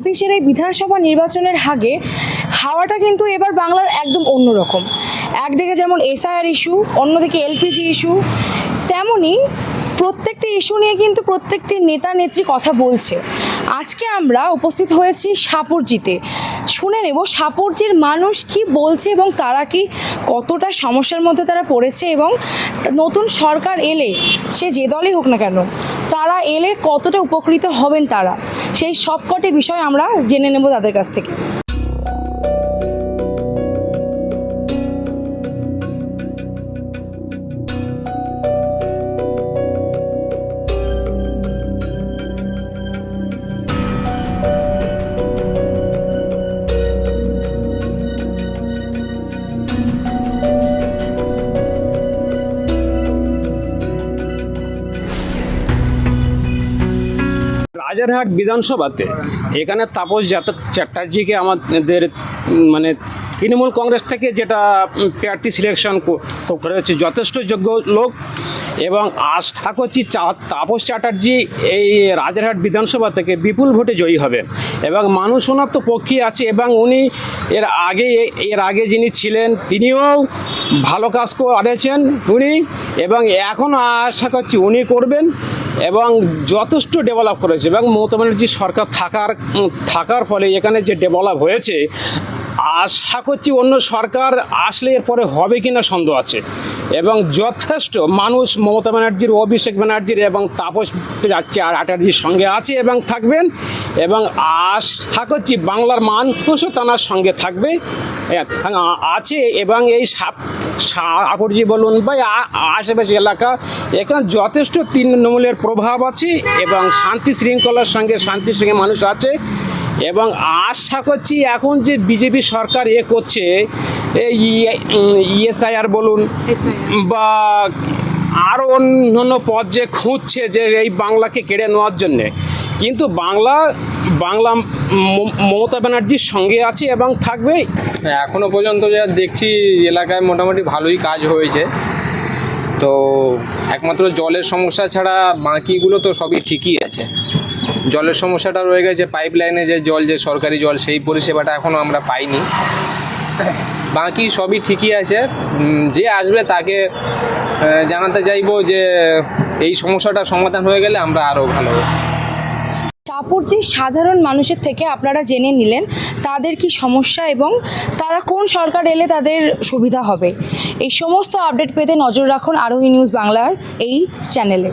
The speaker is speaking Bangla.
২৬-এর এই বিধানসভা নির্বাচনের আগে হাওয়াটা কিন্তু এবার বাংলার একদম অন্যরকম। একদিকে যেমন এসআইআর ইস্যু, অন্যদিকে এলপিজি ইস্যু, তেমনই প্রত্যেকটি ইস্যু নিয়ে কিন্তু প্রত্যেকটি নেতা নেত্রী কথা বলছে। আজকে আমরা উপস্থিত হয়েছি সাপুরজিতে। শুনে নেব সাপুরজির মানুষ কি বলছে এবং তারা কি কতটা সমস্যার মধ্যে তারা পড়েছে, এবং নতুন সরকার এলে সে যে দলই হোক না কেন তারা এলে কতটা উপকৃত হবেন তারা, সেই সবকটি বিষয় আমরা জেনে নেব তাদের কাছ থেকে। রাজারহাট বিধানসভাতে এখানে তাপস চ্যাটার্জিকে আমাদের মানে তৃণমূল কংগ্রেস থেকে যেটা প্রার্থী সিলেকশন করা হচ্ছে, যথেষ্ট যোগ্য লোক, এবং আশা করছি তাপস চ্যাটার্জি এই রাজারহাট বিধানসভা থেকে বিপুল ভোটে জয়ী হবেন এবং মানুষ ওনার তো পক্ষে আছে। এবং উনি এর আগে যিনি ছিলেন তিনিও ভালো কাজ করেছেন উনি, এবং এখন আশা করছি উনি করবেন এবং যথেষ্ট ডেভেলপ করেছে। এবং মমতা ব্যানার্জির সরকার থাকার ফলে এখানে যে ডেভেলপ হয়েছে, আশা করছি অন্য সরকার আসলে এরপরে হবে কিনা সন্দেহ আছে। এবং যথেষ্ট মানুষ মমতা ব্যানার্জির, অভিষেক ব্যানার্জির এবং তাপস চ্যাটার্জির সঙ্গে আছে এবং থাকবেন, এবং আশা করছি বাংলার মানুষও তার সঙ্গে থাকবে আছে। এবং এই সাপুরজি বলুন বা আশেপাশে এলাকা, এখানে যথেষ্ট তৃণমূলের প্রভাব আছে এবং শান্তি শৃঙ্খলার সঙ্গে মানুষ আছে। এবং আশা করছি এখন যে বিজেপি সরকার করছে, এসআইআর বলুন বা আরও অন্য পথ যে খুঁজছে যে এই বাংলাকে কেড়ে নেওয়ার জন্যে, কিন্তু বাংলা মমতা ব্যানার্জির সঙ্গে আছে এবং থাকবে। এখনও পর্যন্ত যা দেখছি এলাকায় মোটামুটি ভালোই কাজ হয়েছে। তো একমাত্র জলের সমস্যা ছাড়া বাকিগুলো তো সবই ঠিকই আছে। জলের সমস্যাটা রয়ে গেছে, পাইপ লাইনে যে জল, যে সরকারি জল, সেই পরিষেবাটা এখনও আমরা পাইনি। বাকি সবই ঠিকই আছে। যে আসবে তাকে জানাতে চাইবো যে এই সমস্যাটা সমাধান হয়ে গেলে আমরা আরও ভালো হব। সাপুরজির সাধারণ মানুষের থেকে আপনারা জেনে নিলেন তাদের কি সমস্যা এবং তারা কোন সরকার এলে তাদের সুবিধা হবে। এই সমস্ত আপডেট পেতে নজর রাখুন আরোহী নিউজ বাংলার এই চ্যানেলে।